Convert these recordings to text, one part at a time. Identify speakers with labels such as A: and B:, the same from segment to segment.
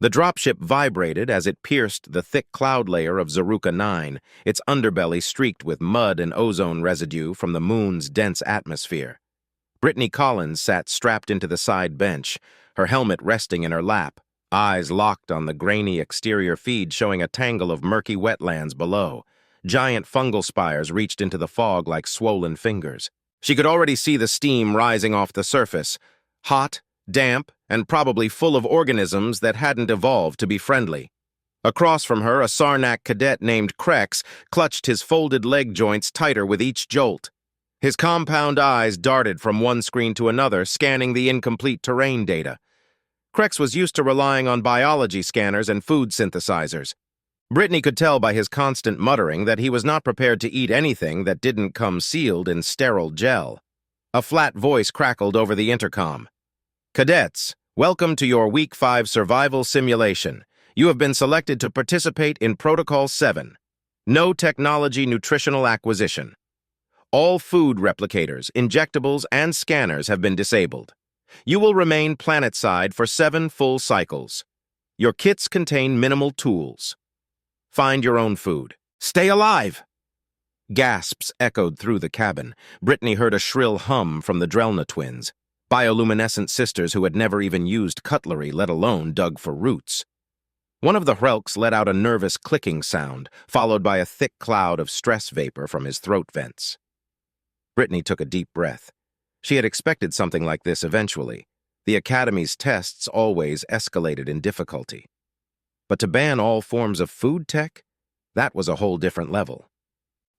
A: The dropship vibrated as it pierced the thick cloud layer of Zaruka 9, its underbelly streaked with mud and ozone residue from the moon's dense atmosphere. Brittany Collins sat strapped into the side bench, her helmet resting in her lap, eyes locked on the grainy exterior feed showing a tangle of murky wetlands below. Giant fungal spires reached into the fog like swollen fingers. She could already see the steam rising off the surface, hot, damp, and probably full of organisms that hadn't evolved to be friendly. Across from her, a Sarnak cadet named Krex clutched his folded leg joints tighter with each jolt. His compound eyes darted from one screen to another, scanning the incomplete terrain data. Krex was used to relying on biology scanners and food synthesizers. Brittany could tell by his constant muttering that he was not prepared to eat anything that didn't come sealed in sterile gel. A flat voice crackled over the intercom. "Cadets, welcome to your Week 5 survival simulation. You have been selected to participate in Protocol 7. No technology nutritional acquisition. All food replicators, injectables, and scanners have been disabled. You will remain planetside for 7 full cycles. Your kits contain minimal tools. Find your own food. Stay alive!" Gasps echoed through the cabin. Brittany heard a shrill hum from the Drelna twins, bioluminescent sisters who had never even used cutlery, let alone dug for roots. One of the Hrelks let out a nervous clicking sound, followed by a thick cloud of stress vapor from his throat vents. Brittany took a deep breath. She had expected something like this eventually. The Academy's tests always escalated in difficulty. But to ban all forms of food tech? That was a whole different level.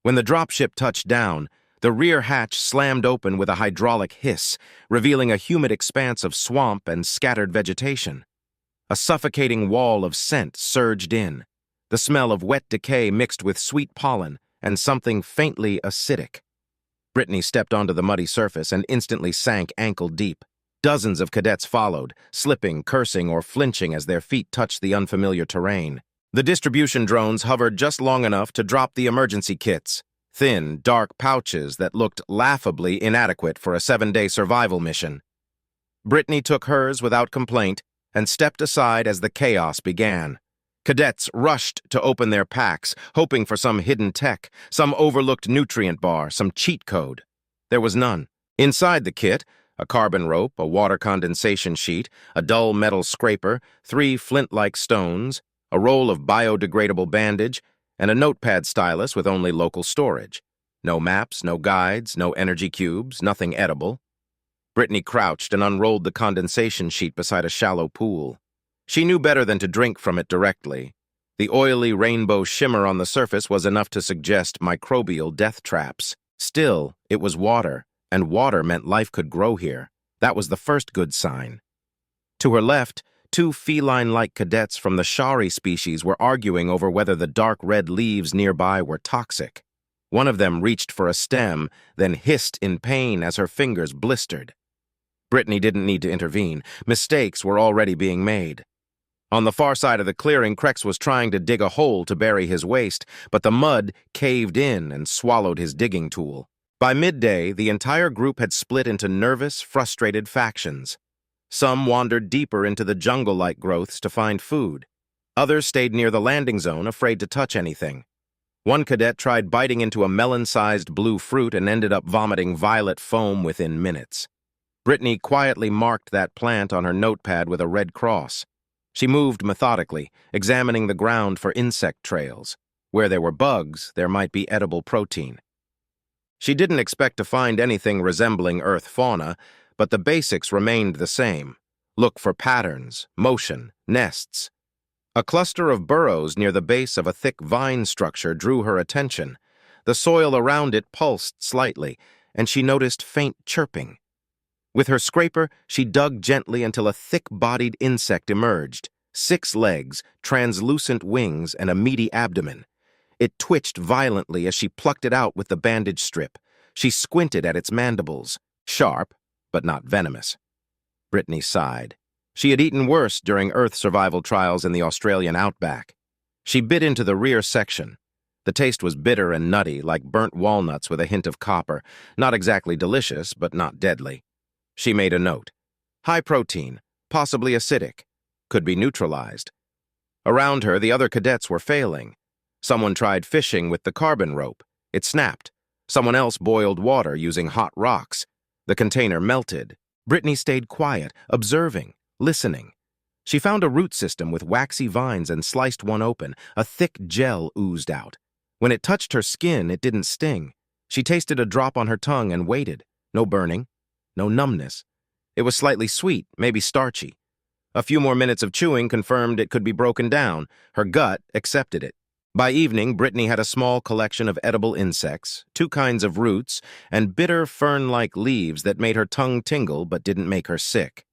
A: When the dropship touched down, the rear hatch slammed open with a hydraulic hiss, revealing a humid expanse of swamp and scattered vegetation. A suffocating wall of scent surged in, the smell of wet decay mixed with sweet pollen and something faintly acidic. Brittany stepped onto the muddy surface and instantly sank ankle-deep. Dozens of cadets followed, slipping, cursing, or flinching as their feet touched the unfamiliar terrain. The distribution drones hovered just long enough to drop the emergency kits, thin, dark pouches that looked laughably inadequate for a 7-day survival mission. Brittany took hers without complaint and stepped aside as the chaos began. Cadets rushed to open their packs, hoping for some hidden tech, some overlooked nutrient bar, some cheat code. There was none. Inside the kit, a carbon rope, a water condensation sheet, a dull metal scraper, 3 flint-like stones, a roll of biodegradable bandage, and a notepad stylus with only local storage. No maps, no guides, no energy cubes, nothing edible. Brittany crouched and unrolled the condensation sheet beside a shallow pool. She knew better than to drink from it directly. The oily rainbow shimmer on the surface was enough to suggest microbial death traps. Still, it was water, and water meant life could grow here. That was the first good sign. To her left, 2 feline-like cadets from the Shari species were arguing over whether the dark red leaves nearby were toxic. One of them reached for a stem, then hissed in pain as her fingers blistered. Brittany didn't need to intervene. Mistakes were already being made. On the far side of the clearing, Krex was trying to dig a hole to bury his waste, but the mud caved in and swallowed his digging tool. By midday, the entire group had split into nervous, frustrated factions. Some wandered deeper into the jungle-like growths to find food. Others stayed near the landing zone, afraid to touch anything. One cadet tried biting into a melon-sized blue fruit and ended up vomiting violet foam within minutes. Brittany quietly marked that plant on her notepad with a red cross. She moved methodically, examining the ground for insect trails. Where there were bugs, there might be edible protein. She didn't expect to find anything resembling Earth fauna, but the basics remained the same. Look for patterns, motion, nests. A cluster of burrows near the base of a thick vine structure drew her attention. The soil around it pulsed slightly, and she noticed faint chirping. With her scraper, she dug gently until a thick-bodied insect emerged. 6 legs, translucent wings, and a meaty abdomen. It twitched violently as she plucked it out with the bandage strip. She squinted at its mandibles. Sharp, but not venomous. Brittany sighed. She had eaten worse during Earth survival trials in the Australian outback. She bit into the rear section. The taste was bitter and nutty, like burnt walnuts with a hint of copper. Not exactly delicious, but not deadly. She made a note. High protein, possibly acidic. could be neutralized. Around her, the other cadets were failing. Someone tried fishing with the carbon rope. It snapped. Someone else boiled water using hot rocks. The container melted. Brittany stayed quiet, observing, listening. She found a root system with waxy vines and sliced one open. A thick gel oozed out. When it touched her skin, it didn't sting. She tasted a drop on her tongue and waited. No burning, no numbness. It was slightly sweet, maybe starchy. A few more minutes of chewing confirmed it could be broken down. Her gut accepted it. By evening, Brittany had a small collection of edible insects, 2 kinds of roots, and bitter fern-like leaves that made her tongue tingle but didn't make her sick.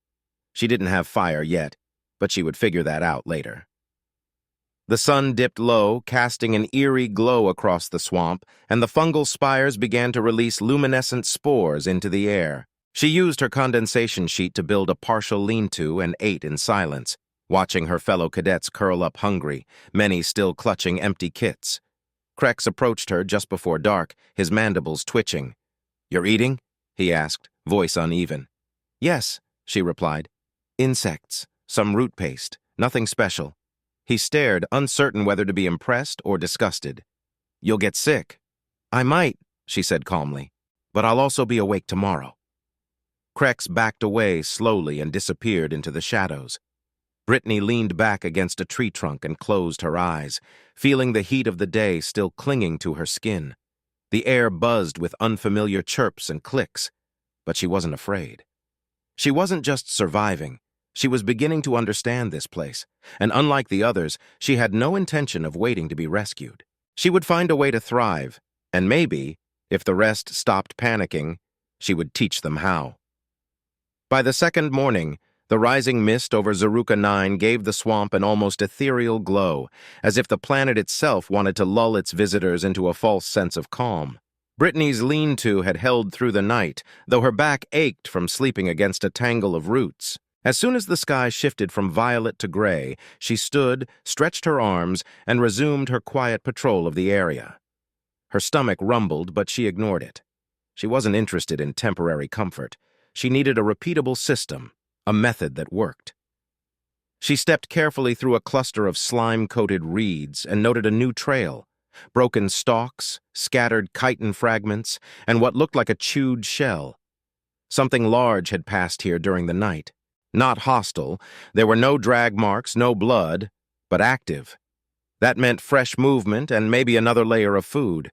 A: She didn't have fire yet, but she would figure that out later. The sun dipped low, casting an eerie glow across the swamp, and the fungal spires began to release luminescent spores into the air. She used her condensation sheet to build a partial lean-to and ate in silence, watching her fellow cadets curl up hungry, many still clutching empty kits. Krex approached her just before dark, his mandibles twitching. "You're eating?" he asked, voice uneven. "Yes," she replied. "Insects, some root paste, nothing special." He stared, uncertain whether to be impressed or disgusted. "You'll get sick." "I might," she said calmly, "but I'll also be awake tomorrow." Krex backed away slowly and disappeared into the shadows. Brittany leaned back against a tree trunk and closed her eyes, feeling the heat of the day still clinging to her skin. The air buzzed with unfamiliar chirps and clicks, but she wasn't afraid. She wasn't just surviving. She was beginning to understand this place, and unlike the others, she had no intention of waiting to be rescued. She would find a way to thrive, and maybe, if the rest stopped panicking, she would teach them how. By the second morning, the rising mist over Zaruka 9 gave the swamp an almost ethereal glow, as if the planet itself wanted to lull its visitors into a false sense of calm. Brittany's lean-to had held through the night, though her back ached from sleeping against a tangle of roots. As soon as the sky shifted from violet to gray, she stood, stretched her arms, and resumed her quiet patrol of the area. Her stomach rumbled, but she ignored it. She wasn't interested in temporary comfort. She needed a repeatable system, a method that worked. She stepped carefully through a cluster of slime-coated reeds and noted a new trail, broken stalks, scattered chitin fragments, and what looked like a chewed shell. Something large had passed here during the night. Not hostile, there were no drag marks, no blood, but active. That meant fresh movement and maybe another layer of food.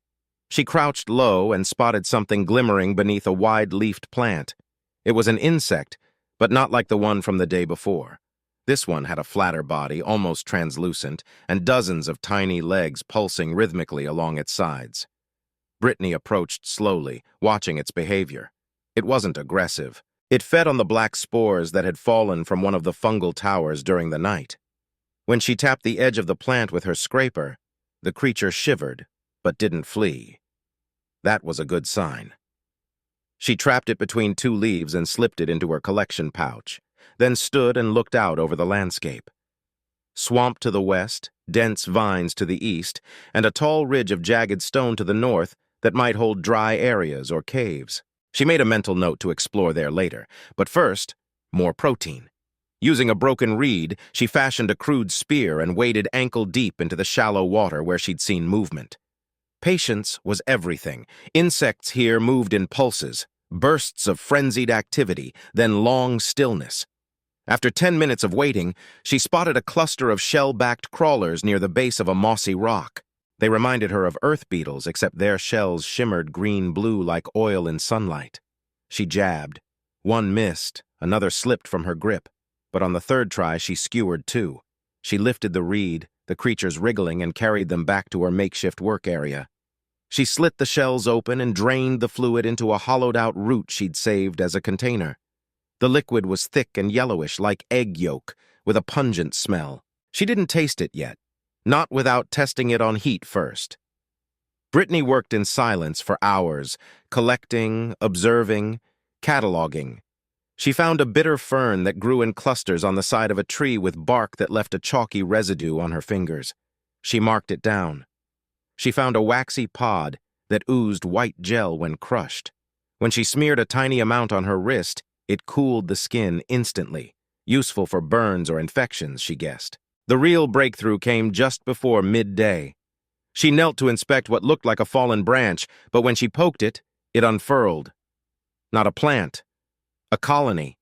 A: She crouched low and spotted something glimmering beneath a wide-leafed plant. It was an insect, but not like the one from the day before. This one had a flatter body, almost translucent, and dozens of tiny legs pulsing rhythmically along its sides. Brittany approached slowly, watching its behavior. It wasn't aggressive. It fed on the black spores that had fallen from one of the fungal towers during the night. When she tapped the edge of the plant with her scraper, the creature shivered, but didn't flee. That was a good sign. She trapped it between 2 leaves and slipped it into her collection pouch, then stood and looked out over the landscape. Swamp to the west, dense vines to the east, and a tall ridge of jagged stone to the north that might hold dry areas or caves. She made a mental note to explore there later, but first, more protein. Using a broken reed, she fashioned a crude spear and waded ankle-deep into the shallow water where she'd seen movement. Patience was everything. Insects here moved in pulses, bursts of frenzied activity, then long stillness. After 10 minutes of waiting, she spotted a cluster of shell-backed crawlers near the base of a mossy rock. They reminded her of earth beetles, except their shells shimmered green-blue like oil in sunlight. She jabbed. One missed, another slipped from her grip, but on the third try she skewered 2. She lifted the reed, the creatures wriggling, and carried them back to her makeshift work area. She slit the shells open and drained the fluid into a hollowed-out root she'd saved as a container. The liquid was thick and yellowish like egg yolk, with a pungent smell. She didn't taste it yet, not without testing it on heat first. Brittany worked in silence for hours, collecting, observing, cataloging. She found a bitter fern that grew in clusters on the side of a tree with bark that left a chalky residue on her fingers. She marked it down. She found a waxy pod that oozed white gel when crushed. When she smeared a tiny amount on her wrist, it cooled the skin instantly. Useful for burns or infections, she guessed. The real breakthrough came just before midday. She knelt to inspect what looked like a fallen branch, but when she poked it, it unfurled. Not a plant, a colony.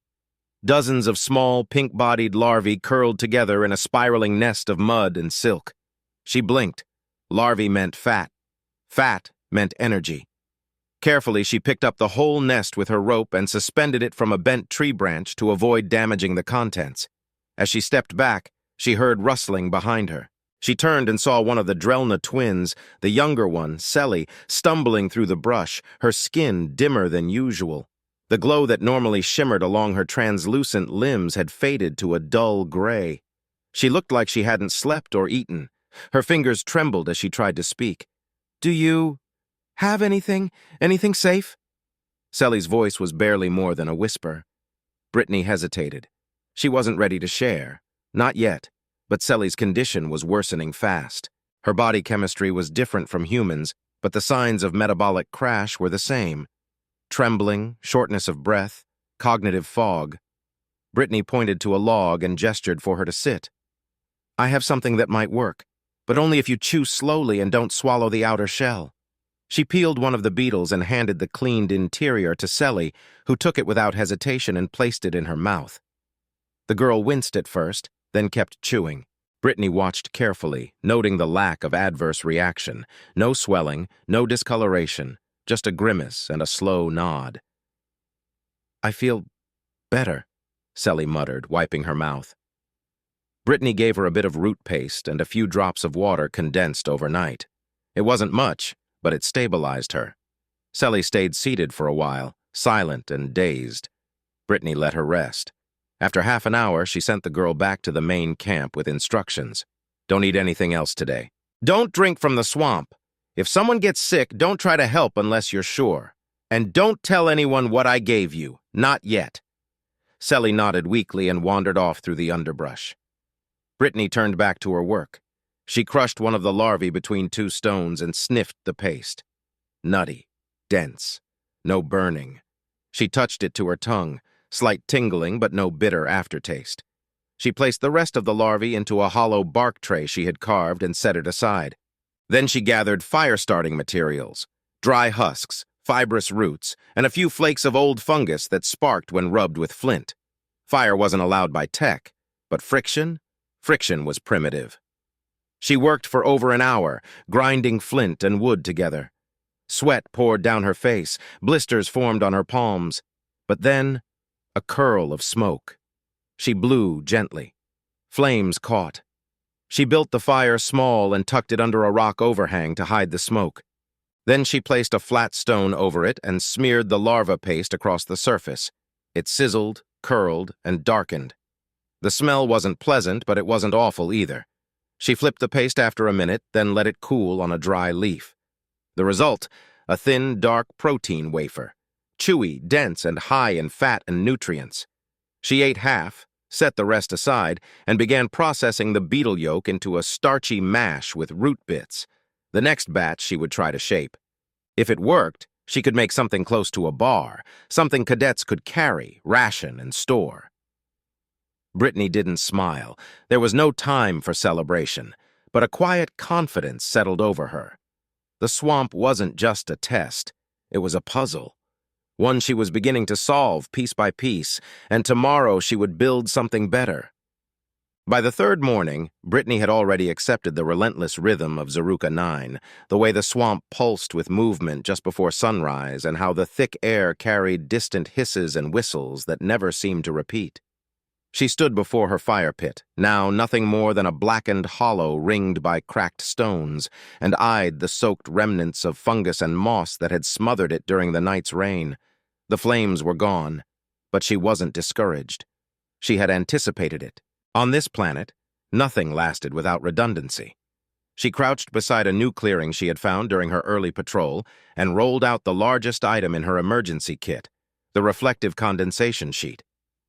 A: Dozens of small, pink-bodied larvae curled together in a spiraling nest of mud and silk. She blinked. Larvae meant fat. Fat meant energy. Carefully, she picked up the whole nest with her rope and suspended it from a bent tree branch to avoid damaging the contents. As she stepped back, she heard rustling behind her. She turned and saw one of the Drelna twins, the younger one, Selly, stumbling through the brush, her skin dimmer than usual. The glow that normally shimmered along her translucent limbs had faded to a dull gray. She looked like she hadn't slept or eaten. Her fingers trembled as she tried to speak. "Do you have anything? Anything safe?" Selly's voice was barely more than a whisper. Brittany hesitated. She wasn't ready to share. Not yet, but Selly's condition was worsening fast. Her body chemistry was different from humans, but the signs of metabolic crash were the same. Trembling, shortness of breath, cognitive fog. Brittany pointed to a log and gestured for her to sit. "I have something that might work, but only if you chew slowly and don't swallow the outer shell." She peeled one of the beetles and handed the cleaned interior to Selly, who took it without hesitation and placed it in her mouth. The girl winced at first, then kept chewing. Brittany watched carefully, noting the lack of adverse reaction. No swelling, no discoloration, just a grimace and a slow nod. "I feel better," Selly muttered, wiping her mouth. Brittany gave her a bit of root paste and a few drops of water condensed overnight. It wasn't much, but it stabilized her. Selly stayed seated for a while, silent and dazed. Brittany let her rest. After half an hour, she sent the girl back to the main camp with instructions. "Don't eat anything else today. Don't drink from the swamp. If someone gets sick, don't try to help unless you're sure. And don't tell anyone what I gave you. Not yet." Selly nodded weakly and wandered off through the underbrush. Brittany turned back to her work. She crushed one of the larvae between two stones and sniffed the paste. Nutty, dense, no burning. She touched it to her tongue, slight tingling but no bitter aftertaste. She placed the rest of the larvae into a hollow bark tray she had carved and set it aside. Then she gathered fire-starting materials, dry husks, fibrous roots, and a few flakes of old fungus that sparked when rubbed with flint. Fire wasn't allowed by tech, but friction was primitive. She worked for over an hour, grinding flint and wood together. Sweat poured down her face, blisters formed on her palms. But then, a curl of smoke. She blew gently. Flames caught. She built the fire small and tucked it under a rock overhang to hide the smoke. Then she placed a flat stone over it and smeared the larva paste across the surface. It sizzled, curled, and darkened. The smell wasn't pleasant, but it wasn't awful either. She flipped the paste after a minute, then let it cool on a dry leaf. The result, a thin, dark protein wafer. Chewy, dense, and high in fat and nutrients. She ate half, set the rest aside, and began processing the beetle yolk into a starchy mash with root bits. The next batch she would try to shape. If it worked, she could make something close to a bar, something cadets could carry, ration, and store. Brittany didn't smile. There was no time for celebration, but a quiet confidence settled over her. The swamp wasn't just a test. It was a puzzle. One she was beginning to solve piece by piece, and tomorrow she would build something better. By the third morning, Brittany had already accepted the relentless rhythm of Zaruka 9, the way the swamp pulsed with movement just before sunrise and how the thick air carried distant hisses and whistles that never seemed to repeat. She stood before her fire pit, now nothing more than a blackened hollow ringed by cracked stones, and eyed the soaked remnants of fungus and moss that had smothered it during the night's rain. The flames were gone, but she wasn't discouraged. She had anticipated it. On this planet, nothing lasted without redundancy. She crouched beside a new clearing she had found during her early patrol and rolled out the largest item in her emergency kit, the reflective condensation sheet.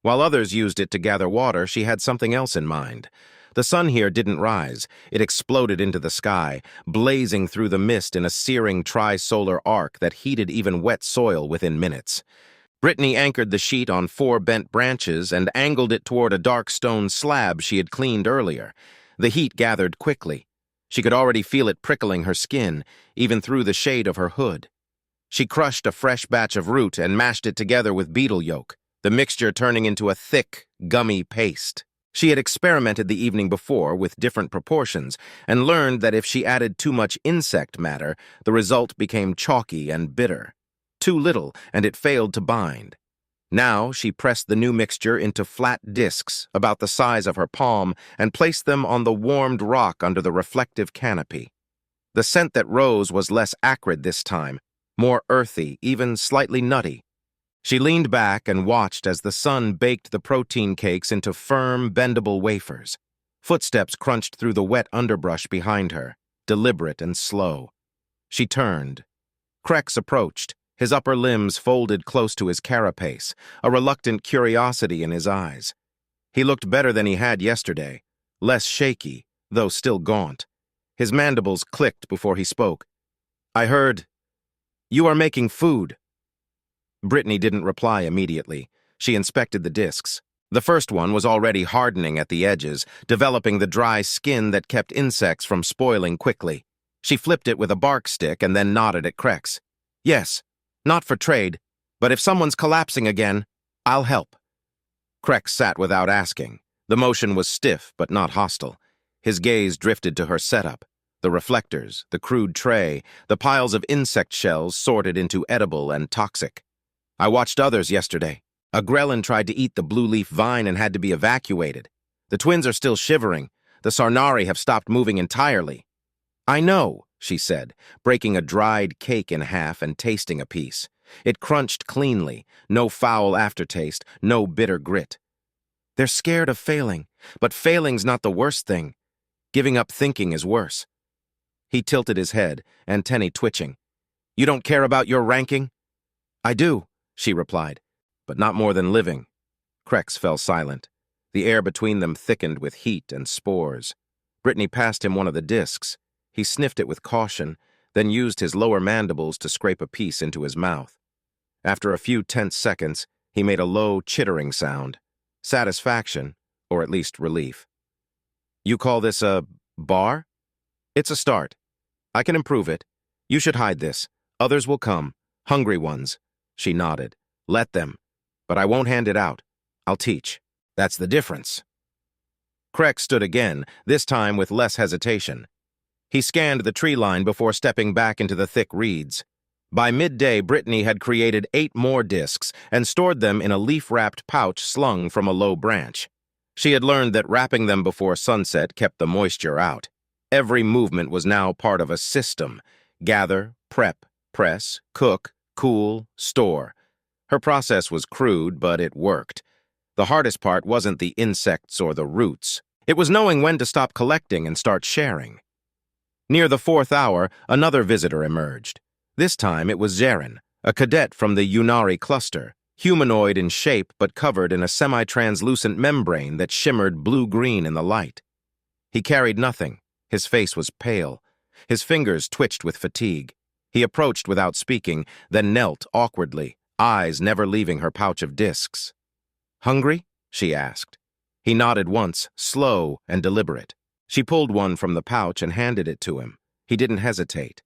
A: While others used it to gather water, she had something else in mind. The sun here didn't rise. It exploded into the sky, blazing through the mist in a searing tri-solar arc that heated even wet soil within minutes. Brittany anchored the sheet on 4 bent branches and angled it toward a dark stone slab she had cleaned earlier. The heat gathered quickly. She could already feel it prickling her skin, even through the shade of her hood. She crushed a fresh batch of root and mashed it together with beetle yolk, the mixture turning into a thick, gummy paste. She had experimented the evening before with different proportions and learned that if she added too much insect matter, the result became chalky and bitter. Too little, and it failed to bind. Now she pressed the new mixture into flat discs about the size of her palm and placed them on the warmed rock under the reflective canopy. The scent that rose was less acrid this time, more earthy, even slightly nutty. She leaned back and watched as the sun baked the protein cakes into firm, bendable wafers. Footsteps crunched through the wet underbrush behind her, deliberate and slow. She turned. Krex approached, his upper limbs folded close to his carapace, a reluctant curiosity in his eyes. He looked better than he had yesterday, less shaky, though still gaunt. His mandibles clicked before he spoke. "I heard you are making food." Brittany didn't reply immediately. She inspected the discs. The first one was already hardening at the edges, developing the dry skin that kept insects from spoiling quickly. She flipped it with a bark stick and then nodded at Krex. "Yes, not for trade, but if someone's collapsing again, I'll help." Krex sat without asking. The motion was stiff but not hostile. His gaze drifted to her setup. The reflectors, the crude tray, the piles of insect shells sorted into edible and toxic. "I watched others yesterday. A grelin tried to eat the blue leaf vine and had to be evacuated. The twins are still shivering. The Sarnari have stopped moving entirely." "I know," she said, breaking a dried cake in half and tasting a piece. It crunched cleanly, no foul aftertaste, no bitter grit. "They're scared of failing, but failing's not the worst thing. Giving up thinking is worse." He tilted his head, antennae twitching. "You don't care about your ranking?" "I do," she replied, "but not more than living." Krex fell silent. The air between them thickened with heat and spores. Brittany passed him one of the discs. He sniffed it with caution, then used his lower mandibles to scrape a piece into his mouth. After a few tense seconds, he made a low, chittering sound. Satisfaction, or at least relief. "You call this a bar?" "It's a start. I can improve it. You should hide this. Others will come. Hungry ones." She nodded. "Let them. But I won't hand it out. I'll teach. That's the difference." Krex stood again, this time with less hesitation. He scanned the tree line before stepping back into the thick reeds. By midday, Brittany had created 8 more discs and stored them in a leaf-wrapped pouch slung from a low branch. She had learned that wrapping them before sunset kept the moisture out. Every movement was now part of a system. Gather, prep, press, cook, cool, store. Her process was crude, but it worked. The hardest part wasn't the insects or the roots. It was knowing when to stop collecting and start sharing. Near the 4th hour, another visitor emerged. This time it was Zarin, a cadet from the Unari cluster, humanoid in shape but covered in a semi-translucent membrane that shimmered blue-green in the light. He carried nothing. His face was pale. His fingers twitched with fatigue. He approached without speaking, then knelt awkwardly, eyes never leaving her pouch of discs. "Hungry?" she asked. He nodded once, slow and deliberate. She pulled one from the pouch and handed it to him. He didn't hesitate.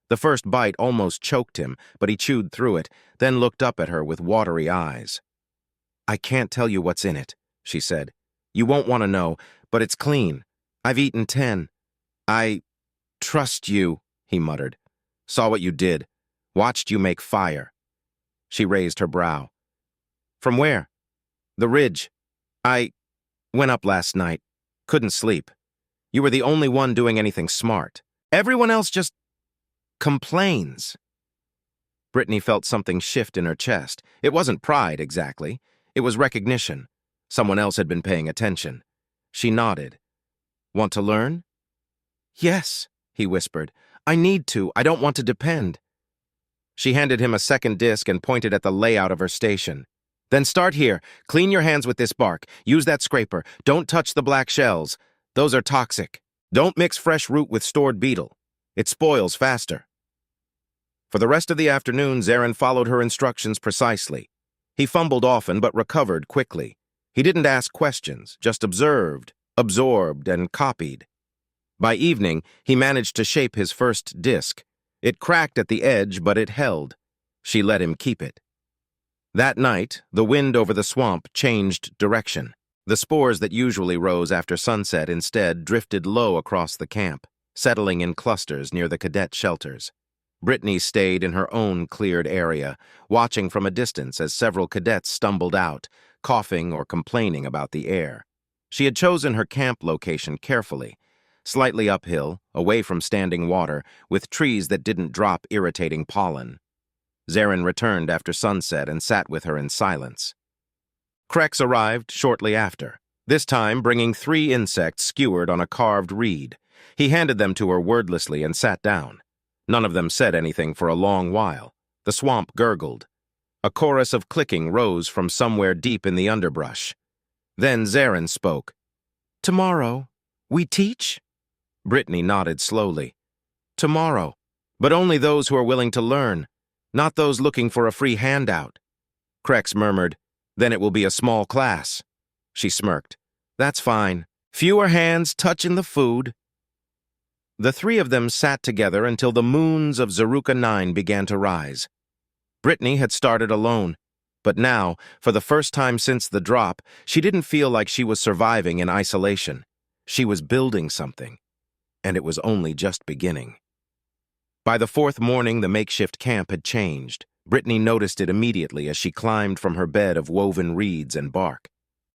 A: The first bite almost choked him, but he chewed through it, then looked up at her with watery eyes. "I can't tell you what's in it," she said. "You won't want to know, but it's clean. I've eaten 10. I trust you," he muttered. "Saw what you did. Watched you make fire." She raised her brow. "From where?" "The ridge. I went up last night. Couldn't sleep. You were the only one doing anything smart. Everyone else just complains." Brittany felt something shift in her chest. It wasn't pride, exactly. It was recognition. Someone else had been paying attention. She nodded. "Want to learn?" "Yes," he whispered. "I need to. I don't want to depend." She handed him a second disc and pointed at the layout of her station. "Then start here. Clean your hands with this bark. Use that scraper. Don't touch the black shells. Those are toxic. Don't mix fresh root with stored beetle. It spoils faster." For the rest of the afternoon, Zarin followed her instructions precisely. He fumbled often but recovered quickly. He didn't ask questions, just observed, absorbed, and copied. By evening, he managed to shape his first disc. It cracked at the edge, but it held. She let him keep it. That night, the wind over the swamp changed direction. The spores that usually rose after sunset instead drifted low across the camp, settling in clusters near the cadet shelters. Brittany stayed in her own cleared area, watching from a distance as several cadets stumbled out, coughing or complaining about the air. She had chosen her camp location carefully, slightly uphill, away from standing water, with trees that didn't drop irritating pollen. Zarin returned after sunset and sat with her in silence. Krex arrived shortly after, this time bringing 3 insects skewered on a carved reed. He handed them to her wordlessly and sat down. None of them said anything for a long while. The swamp gurgled. A chorus of clicking rose from somewhere deep in the underbrush. Then Zarin spoke. "Tomorrow, we teach?" Brittany nodded slowly. "Tomorrow, but only those who are willing to learn, not those looking for a free handout." Krex murmured, "Then it will be a small class." She smirked. "That's fine. Fewer hands touching the food." The 3 of them sat together until the moons of Zaruka 9 began to rise. Brittany had started alone, but now, for the first time since the drop, she didn't feel like she was surviving in isolation. She was building something, and it was only just beginning. By the 4th morning, the makeshift camp had changed. Brittany noticed it immediately as she climbed from her bed of woven reeds and bark.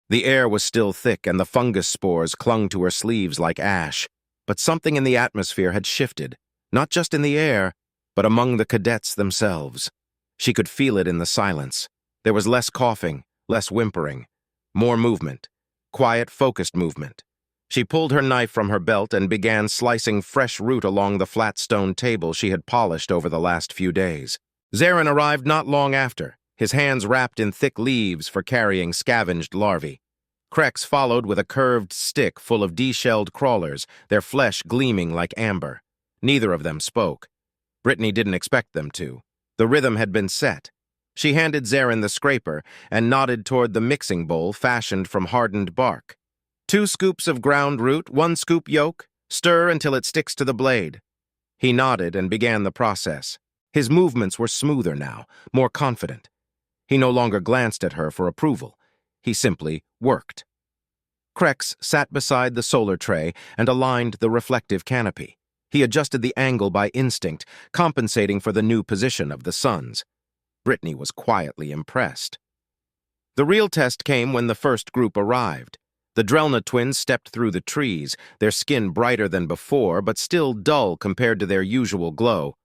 A: The air was still thick, and the fungus spores clung to her sleeves like ash. But something in the atmosphere had shifted, not just in the air, but among the cadets themselves. She could feel it in the silence. There was less coughing, less whimpering, more movement, quiet, focused movement. She pulled her knife from her belt and began slicing fresh root along the flat stone table she had polished over the last few days. Zarin arrived not long after, his hands wrapped in thick leaves for carrying scavenged larvae. Krex followed with a curved stick full of deshelled crawlers, their flesh gleaming like amber. Neither of them spoke. Brittany didn't expect them to. The rhythm had been set. She handed Zarin the scraper and nodded toward the mixing bowl fashioned from hardened bark. 2 scoops of ground root, 1 scoop yolk. Stir until it sticks to the blade. He nodded and began the process. His movements were smoother now, more confident. He no longer glanced at her for approval. He simply worked. Krex sat beside the solar tray and aligned the reflective canopy. He adjusted the angle by instinct, compensating for the new position of the suns. Brittany was quietly impressed. The real test came when the first group arrived. The Drelna twins stepped through the trees, their skin brighter than before, but still dull compared to their usual glow.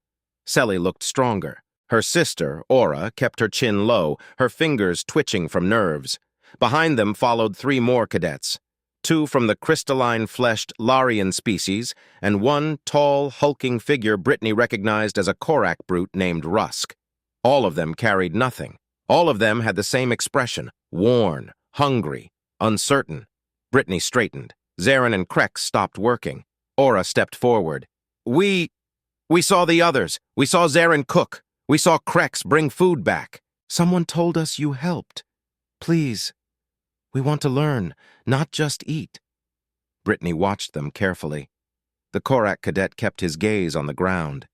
A: Selly looked stronger. Her sister, Aura, kept her chin low, her fingers twitching from nerves. Behind them followed 3 more cadets, 2 from the crystalline-fleshed Larian species, and 1 tall, hulking figure Brittany recognized as a Korak brute named Rusk. All of them carried nothing. All of them had the same expression, worn, hungry, uncertain. Brittany straightened. Zarin and Krex stopped working. Aura stepped forward. We saw the others. We saw Zarin cook. We saw Krex bring food back. Someone told us you helped. Please. We want to learn, not just eat. Brittany watched them carefully. The Korak cadet kept his gaze on the ground.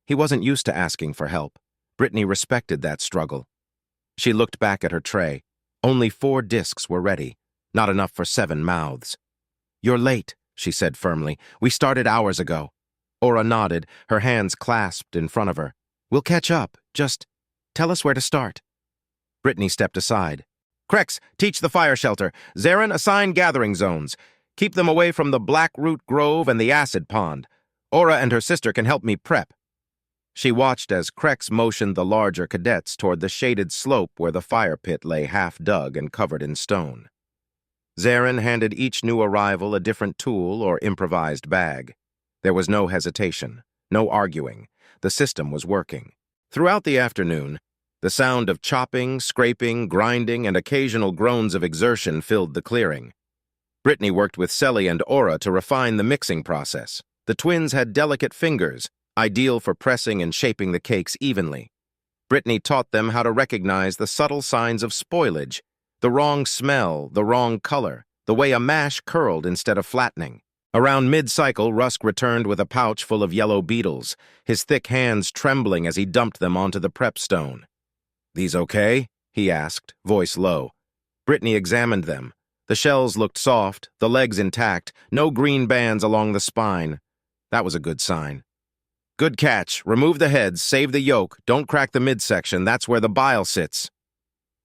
A: He wasn't used to asking for help. Brittany respected that struggle. She looked back at her tray. Only 4 discs were ready, not enough for 7 mouths. "You're late," she said firmly. "We started hours ago." Aura nodded, her hands clasped in front of her. "We'll catch up. Just tell us where to start." Brittany stepped aside. "Krex, teach the fire shelter. Zarin, assign gathering zones. Keep them away from the Blackroot Grove and the Acid Pond. Aura and her sister can help me prep." She watched as Krex motioned the larger cadets toward the shaded slope where the fire pit lay half-dug and covered in stone. Zarin handed each new arrival a different tool or improvised bag. There was no hesitation, no arguing. The system was working. Throughout the afternoon, the sound of chopping, scraping, grinding, and occasional groans of exertion filled the clearing. Brittany worked with Selly and Aura to refine the mixing process. The twins had delicate fingers, ideal for pressing and shaping the cakes evenly. Brittany taught them how to recognize the subtle signs of spoilage, the wrong smell, the wrong color, the way a mash curled instead of flattening. Around mid-cycle, Rusk returned with a pouch full of yellow beetles, his thick hands trembling as he dumped them onto the prep stone. "These okay?" he asked, voice low. Brittany examined them. The shells looked soft, the legs intact, no green bands along the spine. That was a good sign. "Good catch. Remove the heads, save the yolk, don't crack the midsection, that's where the bile sits."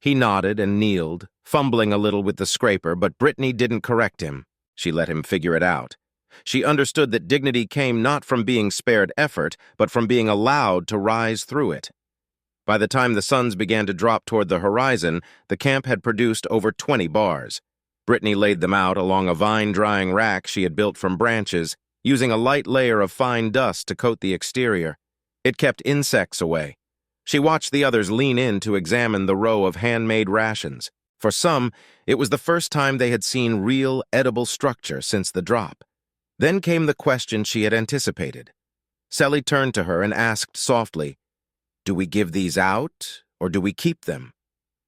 A: He nodded and kneeled, fumbling a little with the scraper, but Brittany didn't correct him. She let him figure it out. She understood that dignity came not from being spared effort, but from being allowed to rise through it. By the time the suns began to drop toward the horizon, the camp had produced over 20 bars. Brittany laid them out along a vine-drying rack she had built from branches, using a light layer of fine dust to coat the exterior. It kept insects away. She watched the others lean in to examine the row of handmade rations. For some, it was the first time they had seen real, edible structure since the drop. Then came the question she had anticipated. Sally turned to her and asked softly, "Do we give these out, or do we keep them?"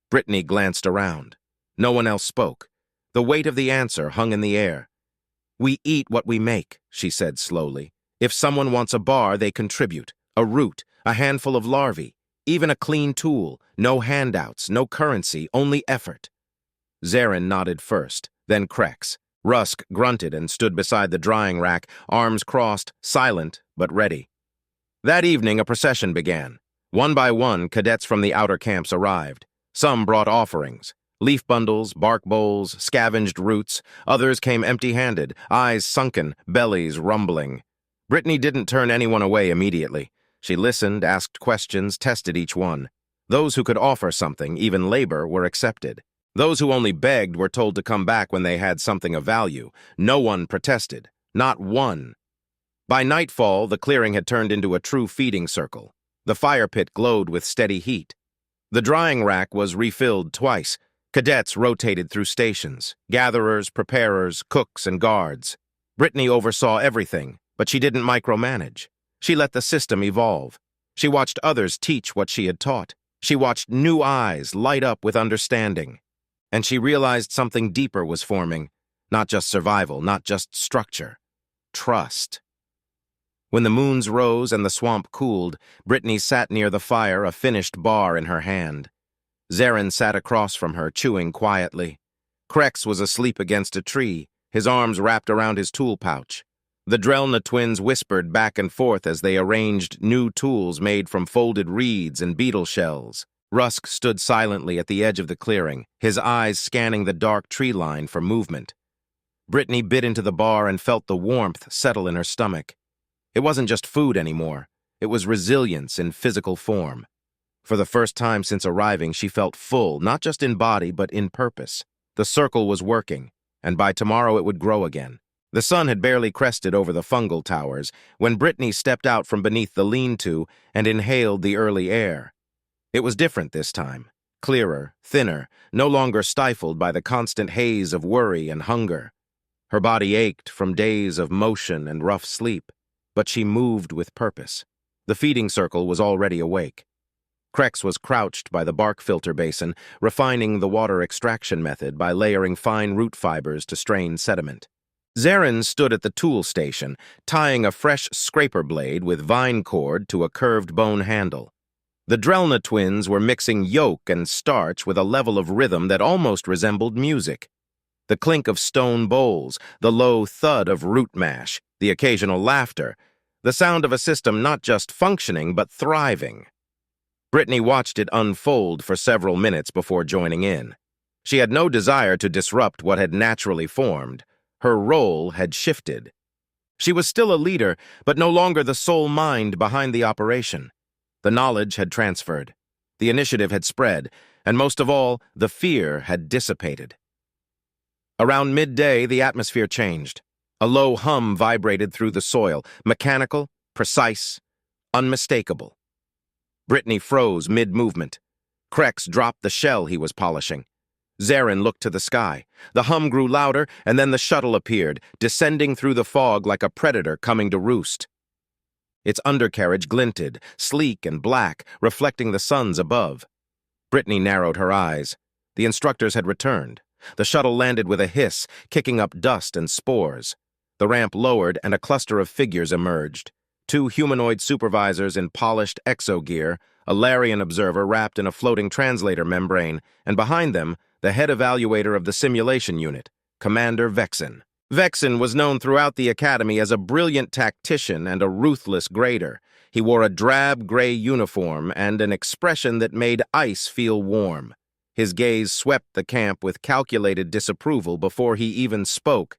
A: Brittany glanced around. No one else spoke. The weight of the answer hung in the air. "We eat what we make," she said slowly. "If someone wants a bar, they contribute. A root, a handful of larvae, even a clean tool. No handouts, no currency, only effort." Zarin nodded first, then Krex. Rusk grunted and stood beside the drying rack, arms crossed, silent but ready. That evening, a procession began. One by one, cadets from the outer camps arrived. Some brought offerings. Leaf bundles, bark bowls, scavenged roots. Others came empty-handed, eyes sunken, bellies rumbling. Brittany didn't turn anyone away immediately. She listened, asked questions, tested each one. Those who could offer something, even labor, were accepted. Those who only begged were told to come back when they had something of value. No one protested. Not one. By nightfall, the clearing had turned into a true feeding circle. The fire pit glowed with steady heat. The drying rack was refilled twice. Cadets rotated through stations. Gatherers, preparers, cooks, and guards. Brittany oversaw everything, but she didn't micromanage. She let the system evolve. She watched others teach what she had taught. She watched new eyes light up with understanding. And she realized something deeper was forming. Not just survival, not just structure. Trust. When the moons rose and the swamp cooled, Brittany sat near the fire, a finished bar in her hand. Zarin sat across from her, chewing quietly. Krex was asleep against a tree, his arms wrapped around his tool pouch. The Drelna twins whispered back and forth as they arranged new tools made from folded reeds and beetle shells. Rusk stood silently at the edge of the clearing, his eyes scanning the dark tree line for movement. Brittany bit into the bar and felt the warmth settle in her stomach. It wasn't just food anymore. It was resilience in physical form. For the first time since arriving, she felt full, not just in body, but in purpose. The circle was working, and by tomorrow it would grow again. The sun had barely crested over the fungal towers when Brittany stepped out from beneath the lean-to and inhaled the early air. It was different this time. Clearer, thinner, no longer stifled by the constant haze of worry and hunger. Her body ached from days of motion and rough sleep, but she moved with purpose. The feeding circle was already awake. Krex was crouched by the bark filter basin, refining the water extraction method by layering fine root fibers to strain sediment. Zarin stood at the tool station, tying a fresh scraper blade with vine cord to a curved bone handle. The Drelna twins were mixing yolk and starch with a level of rhythm that almost resembled music. The clink of stone bowls, the low thud of root mash, the occasional laughter, the sound of a system not just functioning but thriving. Brittany watched it unfold for several minutes before joining in. She had no desire to disrupt what had naturally formed. Her role had shifted. She was still a leader, but no longer the sole mind behind the operation. The knowledge had transferred. The initiative had spread, and most of all, the fear had dissipated. Around midday, the atmosphere changed. A low hum vibrated through the soil, mechanical, precise, unmistakable. Brittany froze mid-movement. Krex dropped the shell he was polishing. Zarin looked to the sky. The hum grew louder, and then the shuttle appeared, descending through the fog like a predator coming to roost. Its undercarriage glinted, sleek and black, reflecting the suns above. Brittany narrowed her eyes. The instructors had returned. The shuttle landed with a hiss, kicking up dust and spores. The ramp lowered and a cluster of figures emerged. Two humanoid supervisors in polished exogear, a Larian observer wrapped in a floating translator membrane, and behind them, the head evaluator of the simulation unit, Commander Vexen. Vexen was known throughout the Academy as a brilliant tactician and a ruthless grader. He wore a drab gray uniform and an expression that made ice feel warm. His gaze swept the camp with calculated disapproval before he even spoke.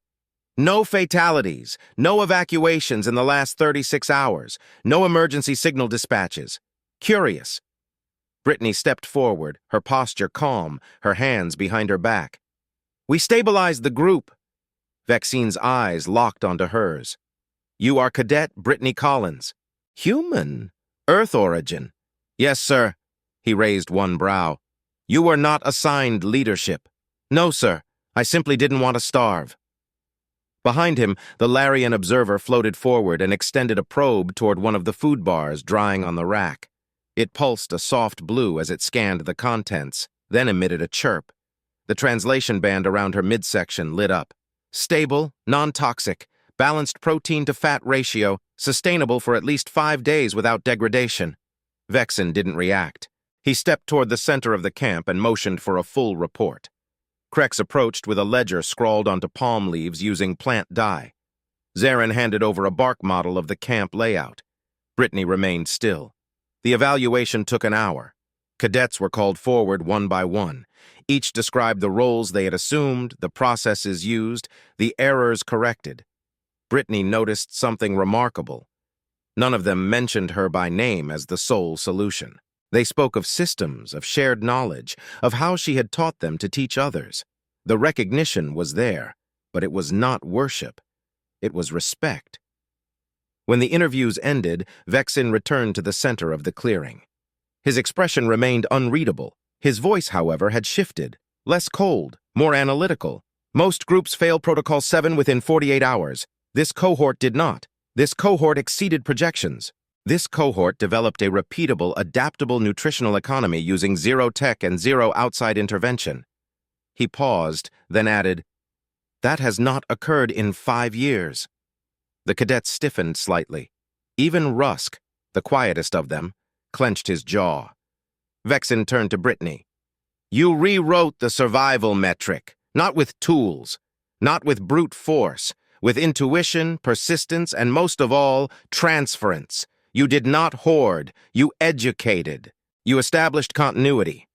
A: No fatalities, no evacuations in the last 36 hours, no emergency signal dispatches. Curious. Brittany stepped forward, her posture calm, her hands behind her back. We stabilized the group. Vexen's eyes locked onto hers. You are Cadet Brittany Collins. Human? Earth origin? Yes, sir. He raised one brow. You were not assigned leadership. No, sir. I simply didn't want to starve. Behind him, the Larian observer floated forward and extended a probe toward one of the food bars drying on the rack. It pulsed a soft blue as it scanned the contents, then emitted a chirp. The translation band around her midsection lit up. Stable, non-toxic, balanced protein-to-fat ratio, sustainable for at least 5 days without degradation. Vexen didn't react. He stepped toward the center of the camp and motioned for a full report. Krex approached with a ledger scrawled onto palm leaves using plant dye. Zarin handed over a bark model of the camp layout. Brittany remained still. The evaluation took an hour. Cadets were called forward one by one. Each described the roles they had assumed, the processes used, the errors corrected. Brittany noticed something remarkable. None of them mentioned her by name as the sole solution. They spoke of systems, of shared knowledge, of how she had taught them to teach others. The recognition was there, but it was not worship. It was respect. When the interviews ended, Vexen returned to the center of the clearing. His expression remained unreadable. His voice, however, had shifted, less cold, more analytical. Most groups fail Protocol 7 within 48 hours. This cohort did not. This cohort exceeded projections. This cohort developed a repeatable, adaptable nutritional economy using zero tech and zero outside intervention. He paused, then added, That has not occurred in 5 years. The cadet stiffened slightly. Even Rusk, the quietest of them, clenched his jaw. Vexen turned to Brittany. You rewrote the survival metric, not with tools, not with brute force, with intuition, persistence, and most of all, transference. You did not hoard, you educated. You established continuity.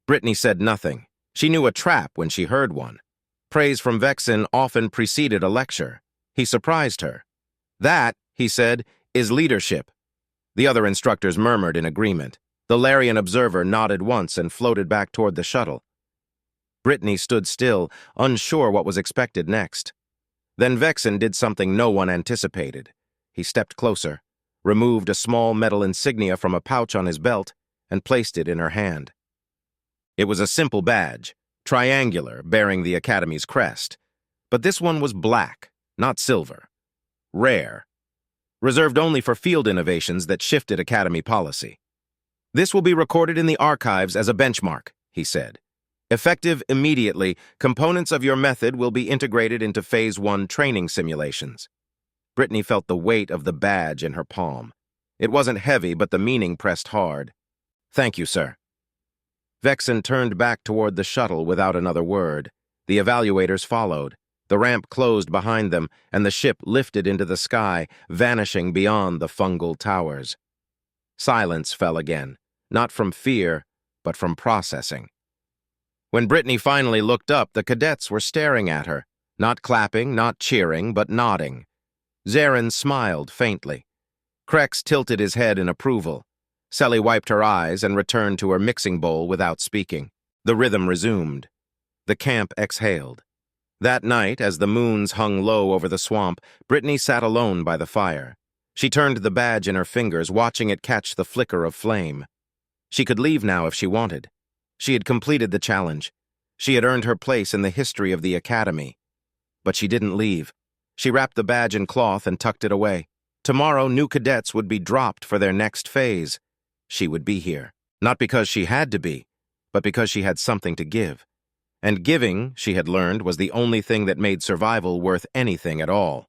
A: Brittany said nothing. She knew a trap when she heard one. Praise from Vexen often preceded a lecture. He surprised her. That, he said, is leadership. The other instructors murmured in agreement. The Larian observer nodded once and floated back toward the shuttle. Brittany stood still, unsure what was expected next. Then Vexen did something no one anticipated. He stepped closer, removed a small metal insignia from a pouch on his belt, and placed it in her hand. It was a simple badge, triangular, bearing the Academy's crest. But this one was black, not silver. Rare. Reserved only for field innovations that shifted Academy policy. This will be recorded in the archives as a benchmark, he said. Effective immediately, components of your method will be integrated into Phase 1 training simulations. Brittany felt the weight of the badge in her palm. It wasn't heavy, but the meaning pressed hard. Thank you, sir. Vexen turned back toward the shuttle without another word. The evaluators followed. The ramp closed behind them, and the ship lifted into the sky, vanishing beyond the fungal towers. Silence fell again, not from fear, but from processing. When Brittany finally looked up, the cadets were staring at her, not clapping, not cheering, but nodding. Zarin smiled faintly. Krex tilted his head in approval. Selly wiped her eyes and returned to her mixing bowl without speaking. The rhythm resumed. The camp exhaled. That night, as the moons hung low over the swamp, Brittany sat alone by the fire. She turned the badge in her fingers, watching it catch the flicker of flame. She could leave now if she wanted. She had completed the challenge. She had earned her place in the history of the Academy. But she didn't leave. She wrapped the badge in cloth and tucked it away. Tomorrow, new cadets would be dropped for their next phase. She would be here, not because she had to be, but because she had something to give. And giving, she had learned, was the only thing that made survival worth anything at all.